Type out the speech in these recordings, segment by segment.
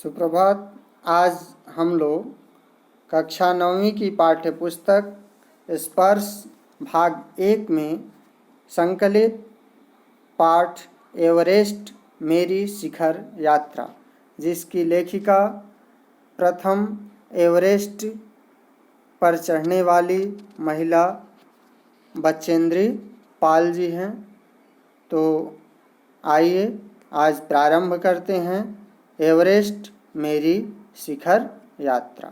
सुप्रभात। आज हम लोग कक्षा 9वीं की पाठ्य पुस्तक स्पर्श भाग 1 में संकलित पाठ एवरेस्ट मेरी शिखर यात्रा, जिसकी लेखिका प्रथम एवरेस्ट पर चढ़ने वाली महिला बचेंद्री पाल जी हैं। तो आइए आज प्रारंभ करते हैं एवरेस्ट मेरी शिखर यात्रा।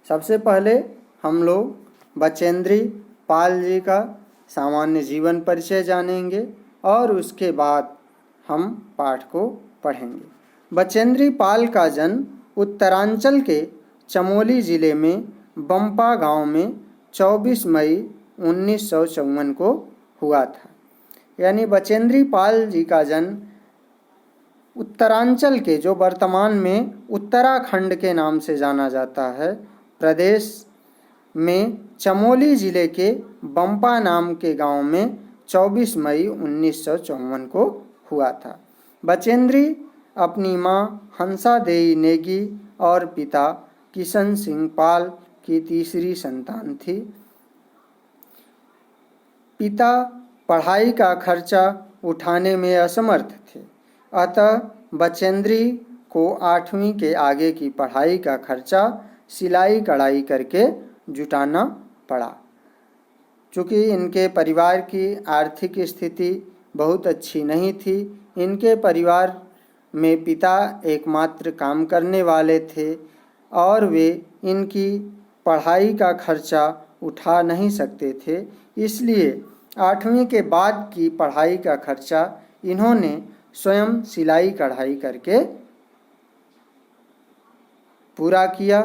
सबसे पहले हम लोग बचेंद्री पाल जी का सामान्य जीवन परिचय जानेंगे और उसके बाद हम पाठ को पढ़ेंगे। बचेंद्री पाल का जन्म उत्तरांचल के चमोली जिले में बम्पा गांव में 24 मई 1954 को हुआ था। यानी बचेंद्री पाल जी का जन्म उत्तरांचल के, जो वर्तमान में उत्तराखंड के नाम से जाना जाता है, प्रदेश में चमोली जिले के बम्पा नाम के गांव में 24 मई 1954 को हुआ था। बचेंद्री अपनी मां हंसा देई नेगी और पिता किशन सिंह पाल की तीसरी संतान थी। पिता पढ़ाई का खर्चा उठाने में असमर्थ थे, अतः बचेंद्री को 8वीं के आगे की पढ़ाई का खर्चा सिलाई कढ़ाई करके जुटाना पड़ा। चूँकि इनके परिवार की आर्थिक स्थिति बहुत अच्छी नहीं थी, इनके परिवार में पिता एकमात्र काम करने वाले थे और वे इनकी पढ़ाई का खर्चा उठा नहीं सकते थे, इसलिए 8वीं के बाद की पढ़ाई का खर्चा इन्होंने स्वयं सिलाई कढ़ाई करके पूरा किया।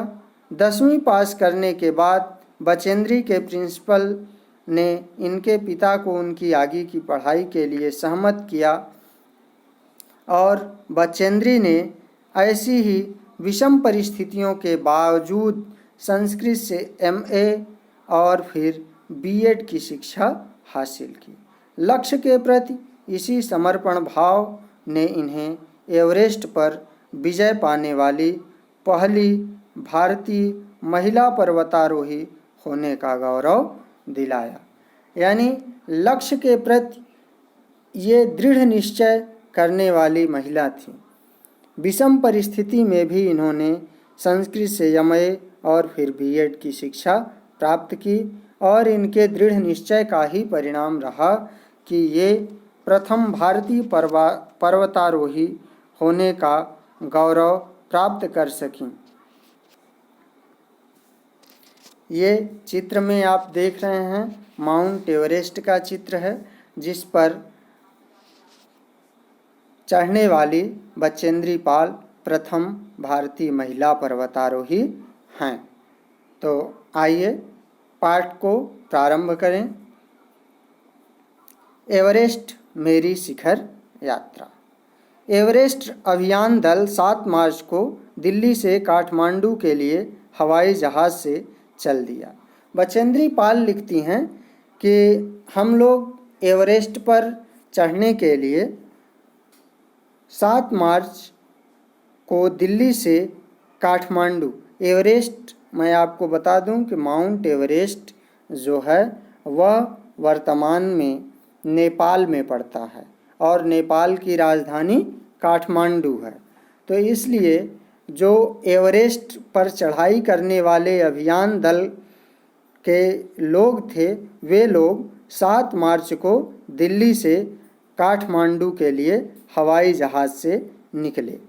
10वीं पास करने के बाद बचेंद्री के प्रिंसिपल ने इनके पिता को उनकी आगे की पढ़ाई के लिए सहमत किया और बचेंद्री ने ऐसी ही विषम परिस्थितियों के बावजूद संस्कृत से MA और फिर B.Ed की शिक्षा हासिल की। लक्ष्य के प्रति इसी समर्पण भाव ने इन्हें एवरेस्ट पर विजय पाने वाली पहली भारतीय महिला पर्वतारोही होने का गौरव दिलाया। यानी लक्ष्य के प्रति ये दृढ़ निश्चय करने वाली महिला थी। विषम परिस्थिति में भी इन्होंने संस्कृत से MA और फिर B.Ed की शिक्षा प्राप्त की और इनके दृढ़ निश्चय का ही परिणाम रहा कि ये प्रथम भारतीय पर्वतारोही होने का गौरव प्राप्त कर सकीं। ये चित्र में आप देख रहे हैं माउंट एवरेस्ट का चित्र है, जिस पर चढ़ने वाली बचेंद्री पाल प्रथम भारतीय महिला पर्वतारोही हैं। तो आइए पाठ को प्रारंभ करें। एवरेस्ट मेरी शिखर यात्रा। एवरेस्ट अभियान दल 7 मार्च को दिल्ली से काठमांडू के लिए हवाई जहाज़ से चल दिया। बचेंद्री पाल लिखती हैं कि हम लोग एवरेस्ट पर चढ़ने के लिए 7 मार्च को दिल्ली से काठमांडू, एवरेस्ट मैं आपको बता दूं कि माउंट एवरेस्ट जो है वह वर्तमान में नेपाल में पड़ता है और नेपाल की राजधानी काठमांडू है। तो इसलिए जो एवरेस्ट पर चढ़ाई करने वाले अभियान दल के लोग थे, वे लोग 7 मार्च को दिल्ली से काठमांडू के लिए हवाई जहाज़ से निकले।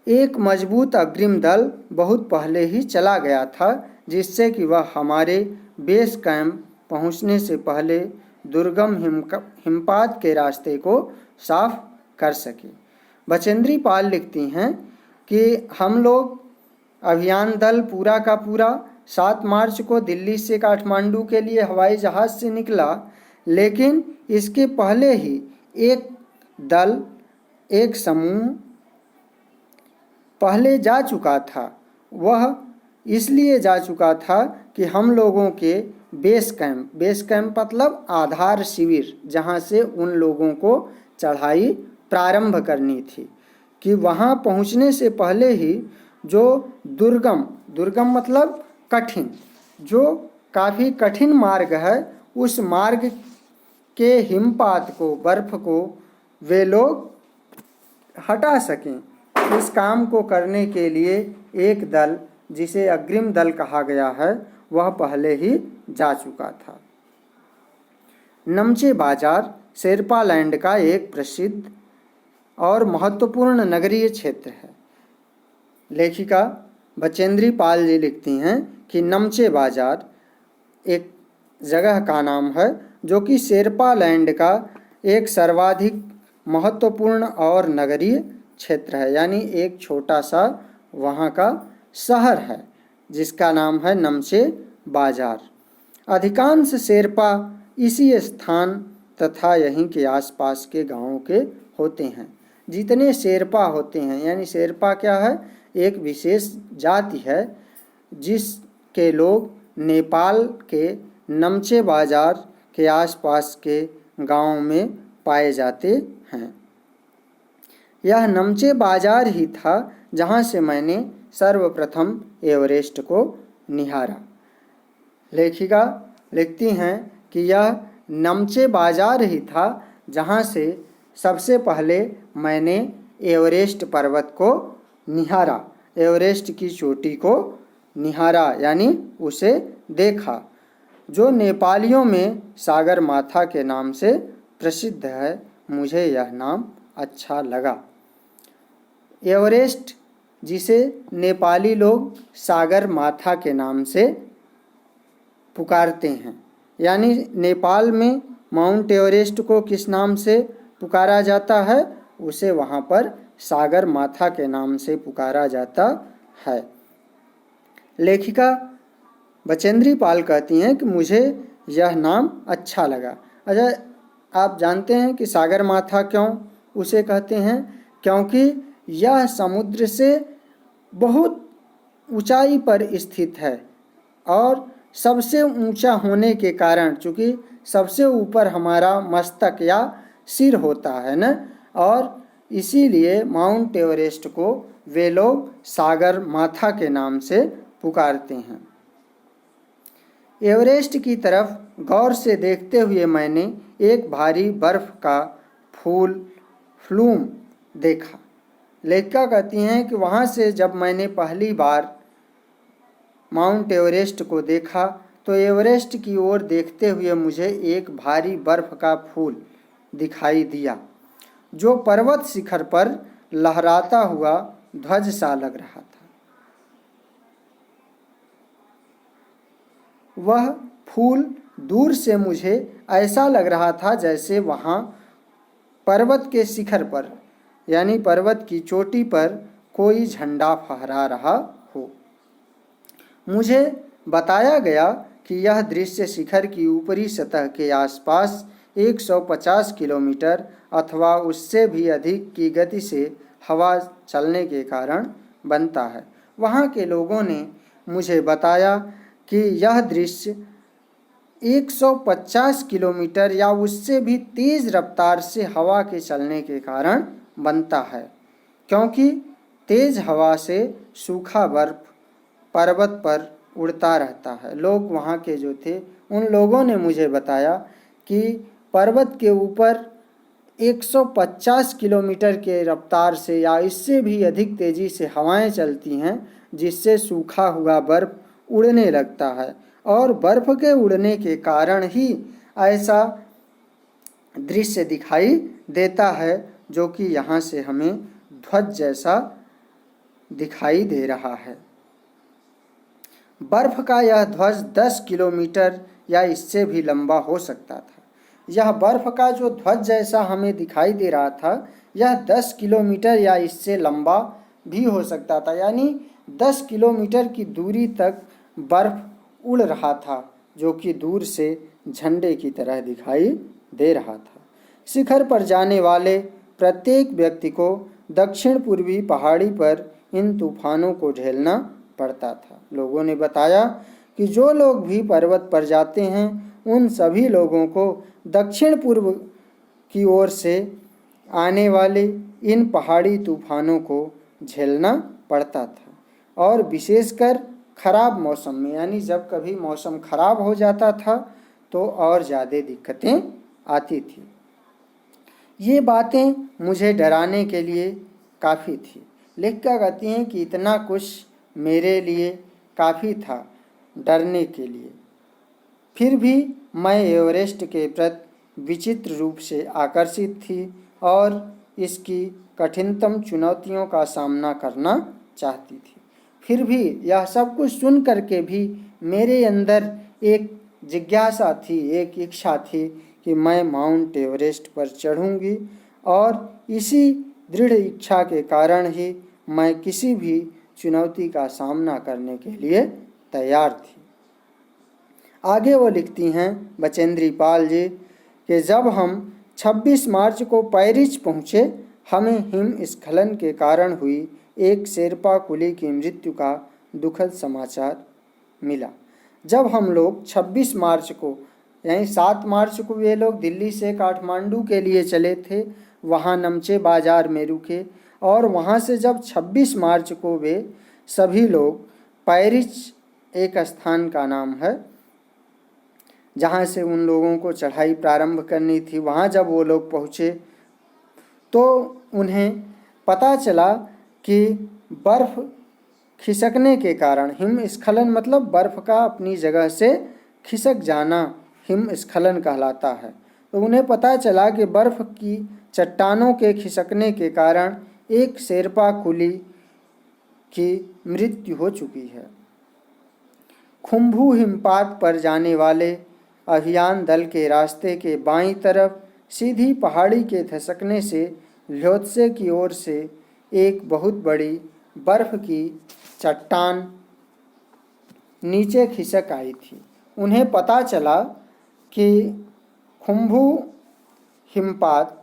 एक मजबूत अग्रिम दल बहुत पहले ही चला गया था, जिससे कि वह हमारे बेस कैंप पहुंचने से पहले दुर्गम हिमपात के रास्ते को साफ कर सके। बचेंद्री पाल लिखती हैं कि हम लोग अभियान दल पूरा का पूरा 7 मार्च को दिल्ली से काठमांडू के लिए हवाई जहाज़ से निकला, लेकिन इसके पहले ही एक दल, एक समूह पहले जा चुका था। वह इसलिए जा चुका था कि हम लोगों के बेस कैंप मतलब आधार शिविर, जहाँ से उन लोगों को चढ़ाई प्रारंभ करनी थी कि वहाँ पहुँचने से पहले ही जो दुर्गम मतलब कठिन, जो काफ़ी कठिन मार्ग है, उस मार्ग के हिमपात को, बर्फ को वे लोग हटा सकें। इस काम को करने के लिए एक दल, जिसे अग्रिम दल कहा गया है, वह पहले ही जा चुका था। नमचे बाजार शेरपा लैंड का एक प्रसिद्ध और महत्वपूर्ण नगरीय क्षेत्र है। लेखिका बचेंद्री पाल जी लिखती हैं कि नमचे बाजार एक जगह का नाम है जो कि शेरपा लैंड का एक सर्वाधिक महत्वपूर्ण और नगरीय क्षेत्र है, यानी एक छोटा सा वहाँ का शहर है जिसका नाम है नमचे बाजार। अधिकांश शेरपा इसी स्थान तथा यहीं के आसपास के गांवों के होते हैं। जितने शेरपा होते हैं, यानी शेरपा क्या है, एक विशेष जाति है जिसके लोग नेपाल के नमचे बाजार के आसपास के गांवों में पाए जाते हैं। यह नमचे बाजार ही था जहां से मैंने सर्वप्रथम एवरेस्ट को निहारा। लेखिका लिखती हैं कि यह नमचे बाजार ही था जहां से सबसे पहले मैंने एवरेस्ट पर्वत को निहारा, एवरेस्ट की चोटी को निहारा, यानी उसे देखा, जो नेपालियों में सागर माथा के नाम से प्रसिद्ध है। मुझे यह नाम अच्छा लगा। एवरेस्ट, जिसे नेपाली लोग सागर माथा के नाम से पुकारते हैं, यानी नेपाल में माउंट एवरेस्ट को किस नाम से पुकारा जाता है, उसे वहाँ पर सागर माथा के नाम से पुकारा जाता है। लेखिका बचेंद्री पाल कहती हैं कि मुझे यह नाम अच्छा लगा। अच्छा, आप जानते हैं कि सागर माथा क्यों उसे कहते हैं? क्योंकि यह समुद्र से बहुत ऊंचाई पर स्थित है और सबसे ऊंचा होने के कारण, चूँकि सबसे ऊपर हमारा मस्तक या सिर होता है न, और इसीलिए माउंट एवरेस्ट को वे लोग सागर माथा के नाम से पुकारते हैं। एवरेस्ट की तरफ गौर से देखते हुए मैंने एक भारी बर्फ का फ्लूम देखा। लेखिका कहती हैं कि वहाँ से जब मैंने पहली बार माउंट एवरेस्ट को देखा तो एवरेस्ट की ओर देखते हुए मुझे एक भारी बर्फ का फूल दिखाई दिया जो पर्वत शिखर पर लहराता हुआ ध्वज सा लग रहा था। वह फूल दूर से मुझे ऐसा लग रहा था जैसे वहाँ पर्वत के शिखर पर, यानी पर्वत की चोटी पर कोई झंडा फहरा रहा हो। मुझे बताया गया कि यह दृश्य शिखर की ऊपरी सतह के आसपास 150 किलोमीटर अथवा उससे भी अधिक की गति से हवा चलने के कारण बनता है। वहाँ के लोगों ने मुझे बताया कि यह दृश्य 150 किलोमीटर या उससे भी तेज़ रफ्तार से हवा के चलने के कारण बनता है, क्योंकि तेज़ हवा से सूखा बर्फ पर्वत पर उड़ता रहता है। लोग वहाँ के जो थे, उन लोगों ने मुझे बताया कि पर्वत के ऊपर 150 किलोमीटर के रफ्तार से या इससे भी अधिक तेज़ी से हवाएं चलती हैं, जिससे सूखा हुआ बर्फ उड़ने लगता है और बर्फ के उड़ने के कारण ही ऐसा दृश्य दिखाई देता है जो कि यहाँ से हमें ध्वज जैसा दिखाई दे रहा है। बर्फ का यह ध्वज 10 किलोमीटर या इससे भी लंबा हो सकता था। यह बर्फ का जो ध्वज जैसा हमें दिखाई दे रहा था, यह 10 किलोमीटर या इससे लंबा भी हो सकता था, यानी 10 किलोमीटर की दूरी तक बर्फ उड़ रहा था जो कि दूर से झंडे की तरह दिखाई दे रहा था। शिखर पर जाने वाले प्रत्येक व्यक्ति को दक्षिण पूर्वी पहाड़ी पर इन तूफानों को झेलना पड़ता था। लोगों ने बताया कि जो लोग भी पर्वत पर जाते हैं उन सभी लोगों को दक्षिण पूर्व की ओर से आने वाले इन पहाड़ी तूफानों को झेलना पड़ता था। और विशेषकर खराब मौसम में, यानी जब कभी मौसम खराब हो जाता था तो और ज़्यादा दिक्कतें आती थी। ये बातें मुझे डराने के लिए काफ़ी थी। लेखिका कहती हैं कि इतना कुछ मेरे लिए काफ़ी था डरने के लिए, फिर भी मैं एवरेस्ट के प्रति विचित्र रूप से आकर्षित थी और इसकी कठिनतम चुनौतियों का सामना करना चाहती थी। फिर भी यह सब कुछ सुन करके भी मेरे अंदर एक जिज्ञासा थी, एक इच्छा थी कि मैं माउंट एवरेस्ट पर चढ़ूंगी, और इसी दृढ़ इच्छा के कारण ही मैं किसी भी चुनौती का सामना करने के लिए तैयार थी। आगे वो लिखती हैं बचेंद्री पाल जी कि जब हम 26 मार्च को पेरिस पहुँचे, हमें हिमस्खलन के कारण हुई एक शेरपा कुली की मृत्यु का दुखद समाचार मिला। जब हम लोग 26 मार्च को, यानी 7 मार्च को वे लोग दिल्ली से काठमांडू के लिए चले थे, वहाँ नमचे बाज़ार में रुके, और वहाँ से जब 26 मार्च को वे सभी लोग पेरिस, एक स्थान का नाम है जहाँ से उन लोगों को चढ़ाई प्रारंभ करनी थी, वहाँ जब वो लोग पहुँचे तो उन्हें पता चला कि बर्फ़ खिसकने के कारण, हिमस्खलन मतलब बर्फ़ का अपनी जगह से खिसक जाना हिमस्खलन कहलाता है। तो उन्हें पता चला कि बर्फ़ की चट्टानों के खिसकने के कारण एक शेरपा कुली की मृत्यु हो चुकी है। खुम्भू हिमपात पर जाने वाले अभियान दल के रास्ते के बाईं तरफ सीधी पहाड़ी के धसकने से ल्योत्से की ओर से एक बहुत बड़ी बर्फ की चट्टान नीचे खिसक आई थी। उन्हें पता चला कि खुम्भू हिमपात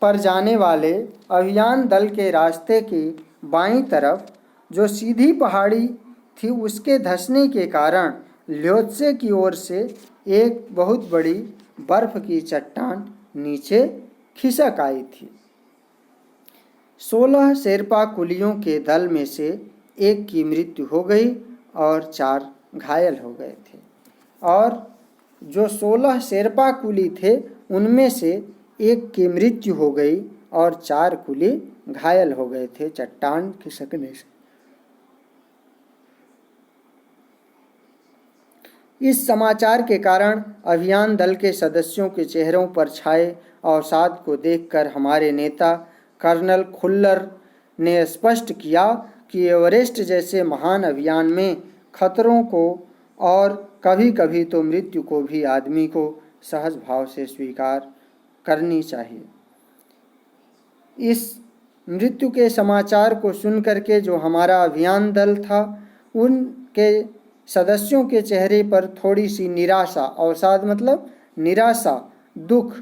पर जाने वाले अभियान दल के रास्ते की बाईं तरफ जो सीधी पहाड़ी थी, उसके धंसने के कारण ल्योत्से की ओर से एक बहुत बड़ी बर्फ की चट्टान नीचे खिसक आई थी। 16 शेरपा कुलियों के दल में से एक की मृत्यु हो गई और 4 घायल हो गए थे, और जो 16 शेरपा कुली थे उनमें से एक की मृत्यु हो गई और 4 कुली घायल हो गए थे चट्टान खिसकने से। इस समाचार के कारण अभियान दल के सदस्यों के चेहरों पर छाए अवसाद को देखकर हमारे नेता कर्नल खुल्लर ने स्पष्ट किया कि एवरेस्ट जैसे महान अभियान में खतरों को और कभी कभी तो मृत्यु को भी आदमी को सहज भाव से स्वीकार करनी चाहिए। इस मृत्यु के समाचार को सुन करके जो हमारा अभियान दल था, उनके सदस्यों के चेहरे पर थोड़ी सी निराशा, अवसाद मतलब निराशा, दुख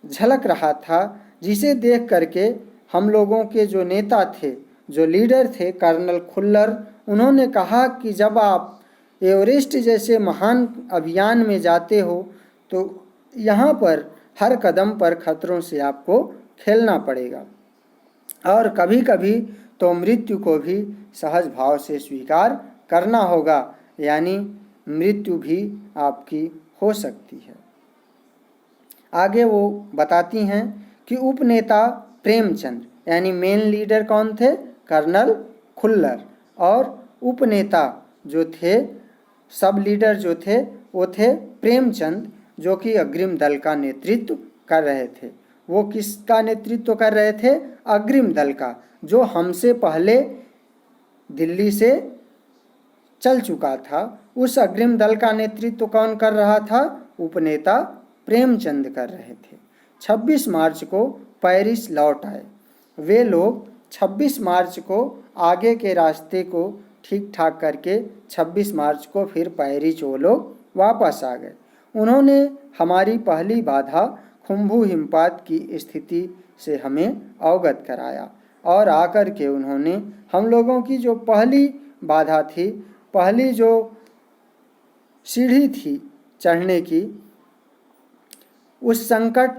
झलक रहा था, जिसे देख करके हम लोगों के जो नेता थे, जो लीडर थे कर्नल खुल्लर, उन्होंने कहा कि जब आप एवरेस्ट जैसे महान अभियान में जाते हो तो यहाँ पर हर कदम पर खतरों से आपको खेलना पड़ेगा, और कभी कभी तो मृत्यु को भी सहज भाव से स्वीकार करना होगा, यानी मृत्यु भी आपकी हो सकती है। आगे वो बताती हैं कि उपनेता प्रेमचंद, यानी मेन लीडर कौन थे? कर्नल खुल्लर, और उपनेता जो थे, सब लीडर जो थे वो थे प्रेमचंद, जो कि अग्रिम दल का नेतृत्व कर रहे थे। वो किसका नेतृत्व कर रहे थे? अग्रिम दल का, जो हमसे पहले दिल्ली से चल चुका था। उस अग्रिम दल का नेतृत्व कौन कर रहा था? उपनेता प्रेमचंद कर रहे थे। 26 मार्च को पेरिस लौट आए। वे लोग 26 मार्च को आगे के रास्ते को ठीक ठाक करके 26 मार्च को फिर पेरिस वो लोग वापस आ गए। उन्होंने हमारी पहली बाधा खुम्भू हिमपात की स्थिति से हमें अवगत कराया, और आकर के उन्होंने हम लोगों की जो पहली बाधा थी, पहली जो सीढ़ी थी चढ़ने की, उस संकट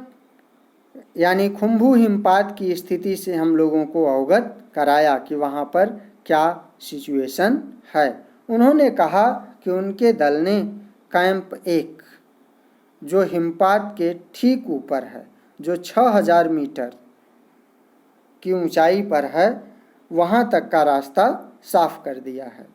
यानी खुम्भू हिमपात की स्थिति से हम लोगों को अवगत कराया कि वहाँ पर क्या सिचुएशन है। उन्होंने कहा कि उनके दल ने कैंप 1 जो हिमपात के ठीक ऊपर है, जो 6000 मीटर की ऊंचाई पर है, वहाँ तक का रास्ता साफ कर दिया है।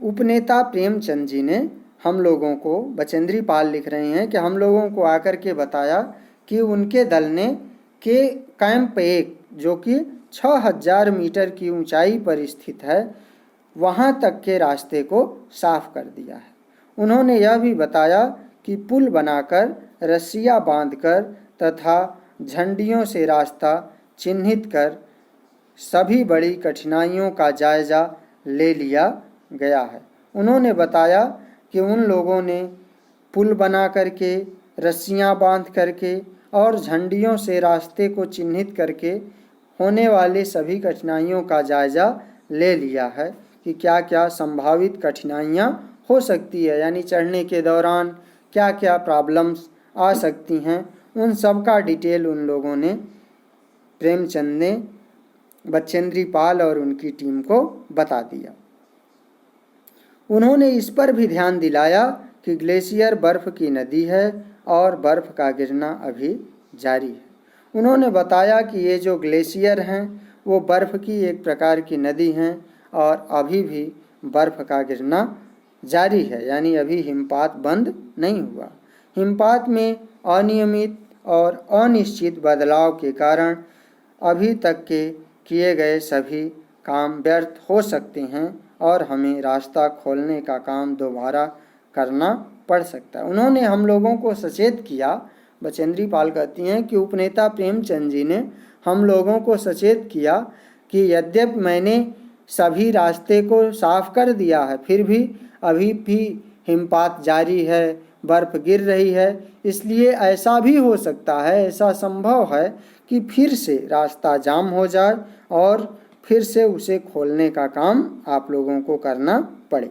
उपनेता प्रेमचंद जी ने हम लोगों को, बचेंद्री पाल लिख रहे हैं कि हम लोगों को आकर के बताया कि उनके दल ने के कैंप 1 जो कि 6000 मीटर की ऊंचाई पर स्थित है, वहाँ तक के रास्ते को साफ कर दिया है। उन्होंने यह भी बताया कि पुल बनाकर, रस्सियाँ बांधकर तथा झंडियों से रास्ता चिन्हित कर सभी बड़ी कठिनाइयों का जायजा ले लिया गया है। उन्होंने बताया कि उन लोगों ने पुल बना करके, रस्सियाँ बांध करके और झंडियों से रास्ते को चिन्हित करके होने वाली सभी कठिनाइयों का जायजा ले लिया है कि क्या क्या संभावित कठिनाइयाँ हो सकती है, यानी चढ़ने के दौरान क्या क्या प्रॉब्लम्स आ सकती हैं। उन सब का डिटेल उन लोगों ने, प्रेमचंद ने बचेंद्री पाल और उनकी टीम को बता दिया। उन्होंने इस पर भी ध्यान दिलाया कि ग्लेशियर बर्फ की नदी है और बर्फ का गिरना अभी जारी है। उन्होंने बताया कि ये जो ग्लेशियर हैं वो बर्फ की एक प्रकार की नदी हैं और अभी भी बर्फ का गिरना जारी है, यानी अभी हिमपात बंद नहीं हुआ। हिमपात में अनियमित और अनिश्चित बदलाव के कारण अभी तक के किए गए सभी काम व्यर्थ हो सकते हैं और हमें रास्ता खोलने का काम दोबारा करना पड़ सकता है। उन्होंने हम लोगों को सचेत किया। बचेंद्री पाल कहती हैं कि उपनेता प्रेमचंद जी ने हम लोगों को सचेत किया कि यद्यपि मैंने सभी रास्ते को साफ कर दिया है, फिर भी अभी भी हिमपात जारी है, बर्फ गिर रही है, इसलिए ऐसा भी हो सकता है, ऐसा संभव है कि फिर से रास्ता जाम हो जाए और फिर से उसे खोलने का काम आप लोगों को करना पड़े।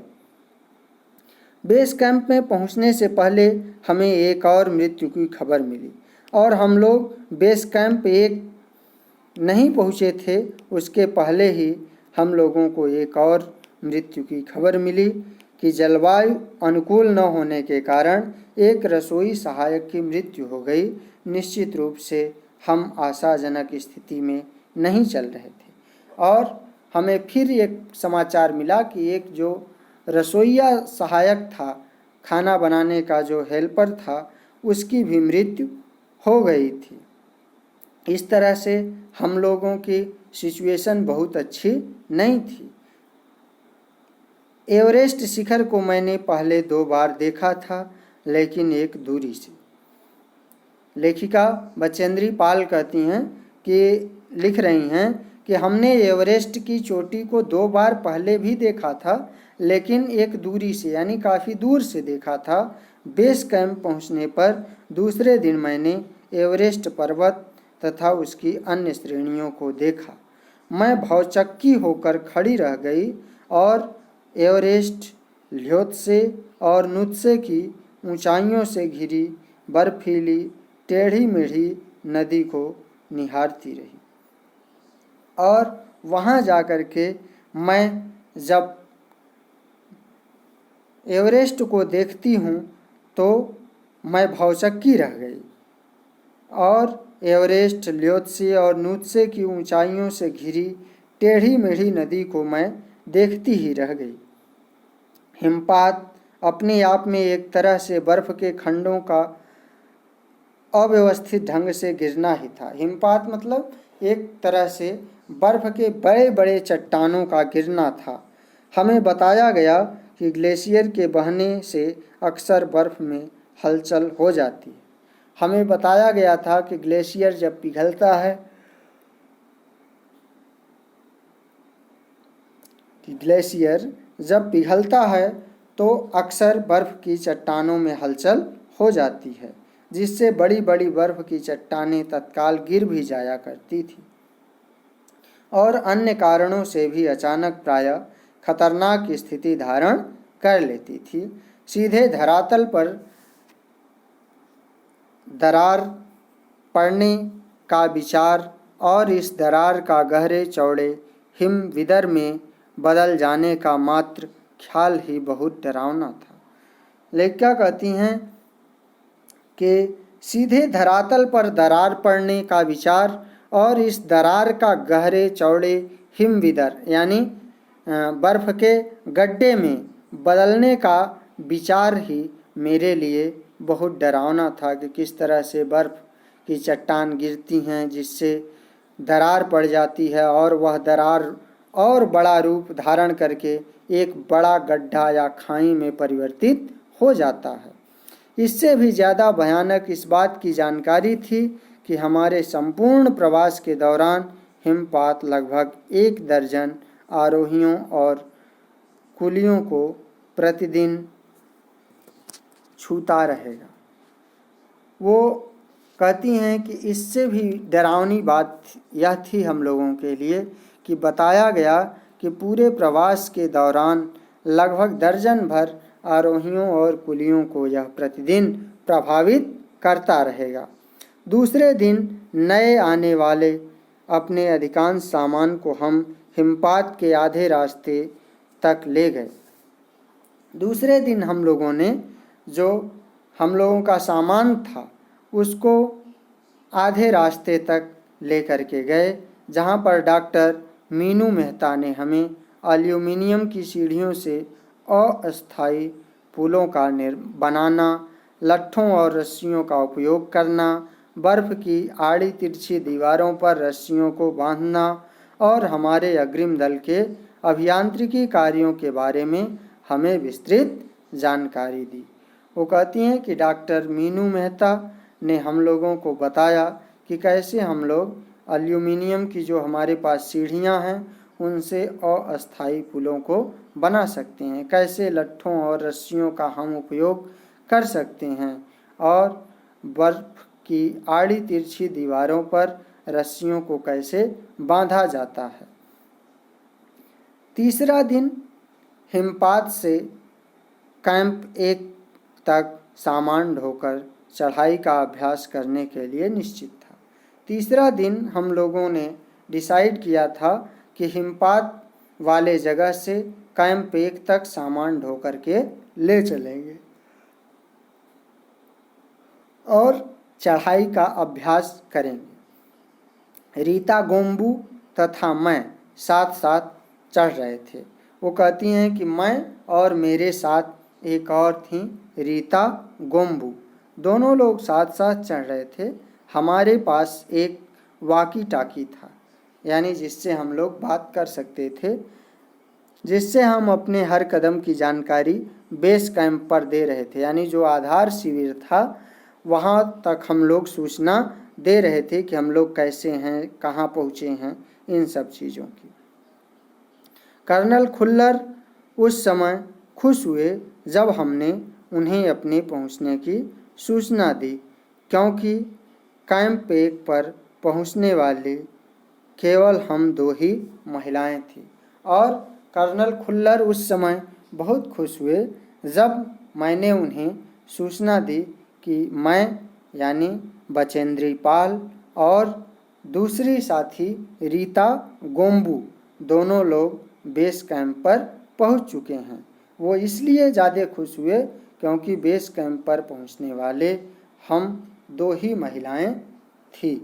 बेस कैंप में पहुंचने से पहले हमें एक और मृत्यु की खबर मिली और हम लोग बेस कैंप 1 नहीं पहुंचे थे, उसके पहले ही हम लोगों को एक और मृत्यु की खबर मिली कि जलवायु अनुकूल न होने के कारण एक रसोई सहायक की मृत्यु हो गई। निश्चित रूप से हम आशाजनक स्थिति में नहीं चल रहे थे और हमें फिर एक समाचार मिला कि एक जो रसोइया सहायक था, खाना बनाने का जो हेल्पर था, उसकी भी मृत्यु हो गई थी। इस तरह से हम लोगों की सिचुएशन बहुत अच्छी नहीं थी। एवरेस्ट शिखर को मैंने पहले 2 बार देखा था, लेकिन एक दूरी से। लेखिका बचेंद्री पाल कहती हैं कि, लिख रही हैं कि हमने एवरेस्ट की चोटी को 2 बार पहले भी देखा था, लेकिन एक दूरी से, यानी काफ़ी दूर से देखा था। बेस कैंप पहुंचने पर दूसरे दिन मैंने एवरेस्ट पर्वत तथा उसकी अन्य श्रेणियों को देखा। मैं भौचक्की होकर खड़ी रह गई और एवरेस्ट, ल्योत्से और नुत्से की ऊंचाइयों से घिरी बर्फीली टेढ़ी मेढ़ी नदी को निहारती रही। और वहाँ जाकर के मैं जब एवरेस्ट को देखती हूँ तो मैं भौचक्की रह गई और एवरेस्ट, ल्योत्से और नुत्से की ऊंचाइयों से घिरी टेढ़ी मेढ़ी नदी को मैं देखती ही रह गई। हिमपात अपने आप में एक तरह से बर्फ के खंडों का अव्यवस्थित ढंग से गिरना ही था। हिमपात मतलब एक तरह से बर्फ के बड़े बड़े चट्टानों का गिरना था। हमें बताया गया कि ग्लेशियर के बहने से अक्सर बर्फ में हलचल हो जाती है। हमें बताया गया था कि ग्लेशियर जब पिघलता है, तो अक्सर बर्फ की चट्टानों में हलचल हो जाती है, जिससे बड़ी बड़ी बर्फ की चट्टानें तत्काल गिर भी जाया करती थी और अन्य कारणों से भी अचानक प्रायः खतरनाक स्थिति धारण कर लेती थी। सीधे धरातल पर दरार पड़ने का विचार और इस दरार का गहरे चौड़े हिम विदर में बदल जाने का मात्र ख्याल ही बहुत डरावना था। लेखिका कहती हैं कि सीधे धरातल पर दरार पड़ने का विचार और इस दरार का गहरे चौड़े हिम विदर यानी बर्फ के गड्ढे में बदलने का विचार ही मेरे लिए बहुत डरावना था कि किस तरह से बर्फ की चट्टान गिरती हैं जिससे दरार पड़ जाती है और वह दरार और बड़ा रूप धारण करके एक बड़ा गड्ढा या खाई में परिवर्तित हो जाता है। इससे भी ज़्यादा भयानक इस बात की जानकारी थी कि हमारे संपूर्ण प्रवास के दौरान हिमपात लगभग 1 दर्जन आरोहियों और कुलियों को प्रतिदिन छूता रहेगा। वो कहती हैं कि इससे भी डरावनी बात यह थी हम लोगों के लिए कि बताया गया कि पूरे प्रवास के दौरान लगभग दर्जन भर आरोहियों और कुलियों को यह प्रतिदिन प्रभावित करता रहेगा। दूसरे दिन नए आने वाले अपने अधिकांश सामान को हम हिमपात के आधे रास्ते तक ले गए। दूसरे दिन हम लोगों ने जो हम लोगों का सामान था उसको आधे रास्ते तक ले कर के गए, जहाँ पर डॉक्टर मीनू मेहता ने हमें एल्यूमिनियम की सीढ़ियों से अस्थायी पुलों का बनाना, लट्ठों और रस्सियों का उपयोग करना, बर्फ की आड़ी तिरछी दीवारों पर रस्सियों को बांधना और हमारे अग्रिम दल के अभियांत्रिकी कार्यों के बारे में हमें विस्तृत जानकारी दी। वो कहती हैं कि डॉक्टर मीनू मेहता ने हम लोगों को बताया कि कैसे हम लोग एल्यूमिनियम की जो हमारे पास सीढ़ियां हैं उनसे अस्थायी पुलों को बना सकते हैं, कैसे लट्ठों और रस्सियों का हम उपयोग कर सकते हैं और बर्फ की आड़ी तिरछी दीवारों पर रस्सियों को कैसे बांधा जाता है। तीसरा दिन हिमपात से कैंप 1 तक सामान ढोकर चढ़ाई का अभ्यास करने के लिए निश्चित था। तीसरा दिन हम लोगों ने डिसाइड किया था कि हिमपात वाले जगह से कैंप 1 तक सामान ढो करके ले चलेंगे और चढ़ाई का अभ्यास करेंगे। रीता गोम्बू तथा मैं साथ साथ चढ़ रहे थे। वो कहती हैं कि मैं और मेरे साथ एक और थी रीता गोम्बू, दोनों लोग साथ साथ चढ़ रहे थे। हमारे पास एक वाकी टाकी था, यानी जिससे हम लोग बात कर सकते थे, जिससे हम अपने हर कदम की जानकारी बेस कैंप पर दे रहे थे, यानी जो आधार शिविर था वहाँ तक हम लोग सूचना दे रहे थे कि हम लोग कैसे हैं, कहाँ पहुँचे हैं, इन सब चीज़ों की। कर्नल खुल्लर उस समय खुश हुए जब हमने उन्हें अपने पहुँचने की सूचना दी, क्योंकि कैंप 1 पर पहुँचने वाली केवल हम 2 ही महिलाएं थीं। और कर्नल खुल्लर उस समय बहुत खुश हुए जब मैंने उन्हें सूचना दी कि मैं यानी बचेंद्री पाल और दूसरी साथी रीता गोम्बू दोनों लोग बेस कैंप पर पहुंच चुके हैं। वो इसलिए ज़्यादा खुश हुए क्योंकि बेस कैंप पर पहुंचने वाले हम 2 ही महिलाएं थी।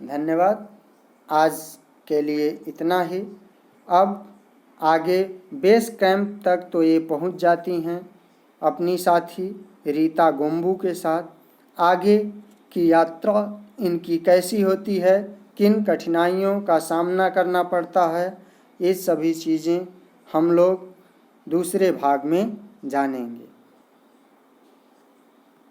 धन्यवाद। आज के लिए इतना ही। अब आगे बेस कैंप तक तो ये पहुंच जाती हैं अपनी साथी रीता गोम्बू के साथ। आगे की यात्रा इनकी कैसी होती है, किन कठिनाइयों का सामना करना पड़ता है, ये सभी चीज़ें हम लोग दूसरे भाग में जानेंगे।